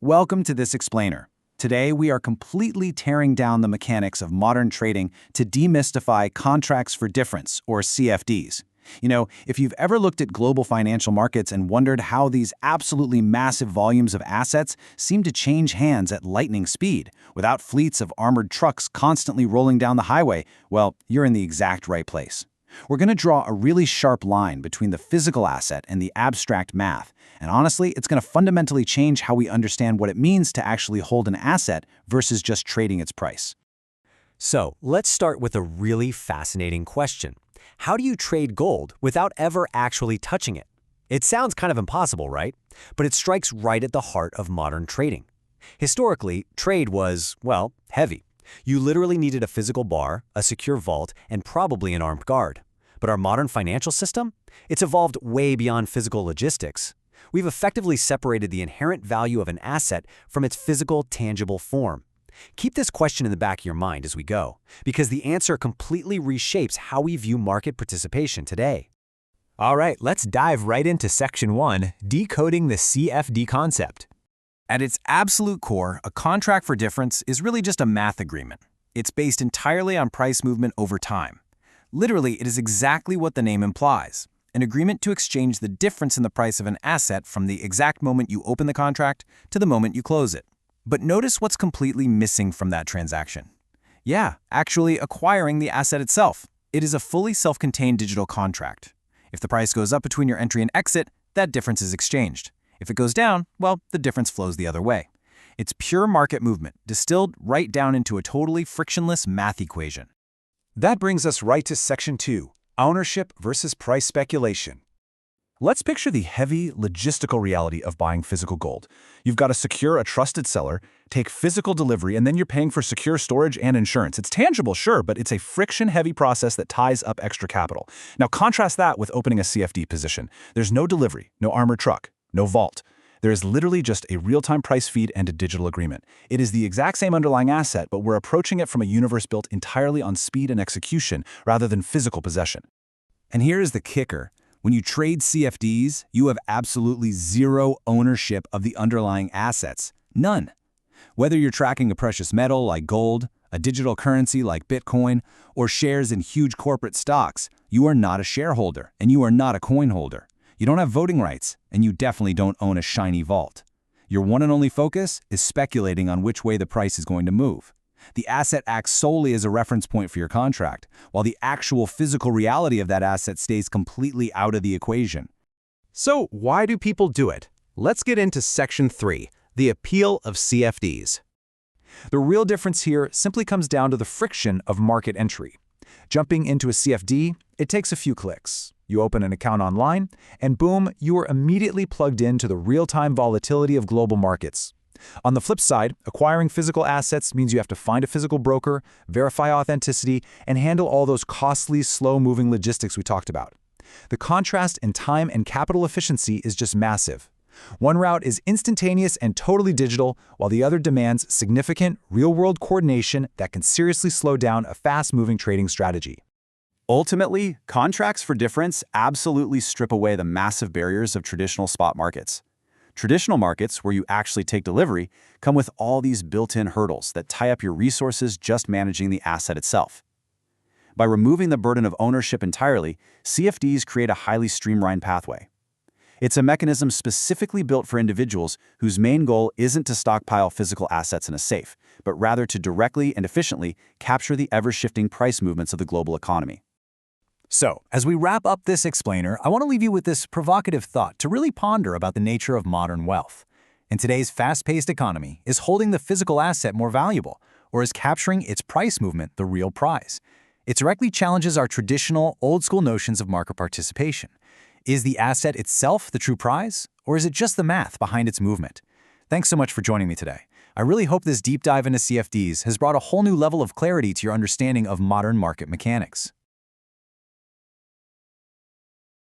Welcome to this explainer. Today we are completely tearing down the mechanics of modern trading to demystify contracts for difference, or CFDs. If you've ever looked at global financial markets and wondered how these absolutely massive volumes of assets seem to change hands at lightning speed, without fleets of armored trucks constantly rolling down the highway, well, you're in the exact right place. We're going to draw a really sharp line between the physical asset and the abstract math, and honestly, it's going to fundamentally change how we understand what it means to actually hold an asset versus just trading its price. So, let's start with a really fascinating question. How do you trade gold without ever actually touching it? It sounds kind of impossible, right? But it strikes right at the heart of modern trading. Historically, trade was, well, heavy. You literally needed a physical bar, a secure vault, and probably an armed guard. But our modern financial system? It's evolved way beyond physical logistics. We've effectively separated the inherent value of an asset from its physical, tangible form. Keep this question in the back of your mind as we go, because the answer completely reshapes how we view market participation today. All right, let's dive right into Section 1, Decoding the CFD Concept. At its absolute core, a contract for difference is really just a math agreement. It's based entirely on price movement over time. Literally, it is exactly what the name implies, an agreement to exchange the difference in the price of an asset from the exact moment you open the contract to the moment you close it. But notice what's completely missing from that transaction. Yeah, actually acquiring the asset itself. It is a fully self-contained digital contract. If the price goes up between your entry and exit, that difference is exchanged. If it goes down, well, the difference flows the other way. It's pure market movement, distilled right down into a totally frictionless math equation. That brings us right to Section 2, Ownership versus Price Speculation. Let's picture the heavy, logistical reality of buying physical gold. You've got to secure a trusted seller, take physical delivery, and then you're paying for secure storage and insurance. It's tangible, sure, but it's a friction-heavy process that ties up extra capital. Now contrast that with opening a CFD position. There's no delivery, no armored truck, no vault. There is literally just a real-time price feed and a digital agreement. It is the exact same underlying asset, but we're approaching it from a universe built entirely on speed and execution rather than physical possession. And here is the kicker. When you trade CFDs, you have absolutely zero ownership of the underlying assets. None. Whether you're tracking a precious metal like gold, a digital currency like Bitcoin, or shares in huge corporate stocks, you are not a shareholder and you are not a coin holder. You don't have voting rights, and you definitely don't own a shiny vault. Your one and only focus is speculating on which way the price is going to move. The asset acts solely as a reference point for your contract, while the actual physical reality of that asset stays completely out of the equation. So, why do people do it? Let's get into Section 3, the appeal of CFDs. The real difference here simply comes down to the friction of market entry. Jumping into a CFD, it takes a few clicks. You open an account online, and boom, you are immediately plugged into the real-time volatility of global markets. On the flip side, acquiring physical assets means you have to find a physical broker, verify authenticity, and handle all those costly, slow-moving logistics we talked about. The contrast in time and capital efficiency is just massive. One route is instantaneous and totally digital, while the other demands significant, real-world coordination that can seriously slow down a fast-moving trading strategy. Ultimately, contracts for difference absolutely strip away the massive barriers of traditional spot markets. Traditional markets, where you actually take delivery, come with all these built-in hurdles that tie up your resources just managing the asset itself. By removing the burden of ownership entirely, CFDs create a highly streamlined pathway. It's a mechanism specifically built for individuals whose main goal isn't to stockpile physical assets in a safe, but rather to directly and efficiently capture the ever-shifting price movements of the global economy. So, as we wrap up this explainer, I want to leave you with this provocative thought to really ponder about the nature of modern wealth. In today's fast-paced economy, is holding the physical asset more valuable, or is capturing its price movement the real prize? It directly challenges our traditional, old-school notions of market participation. Is the asset itself the true prize, or is it just the math behind its movement? Thanks so much for joining me today. I really hope this deep dive into CFDs has brought a whole new level of clarity to your understanding of modern market mechanics.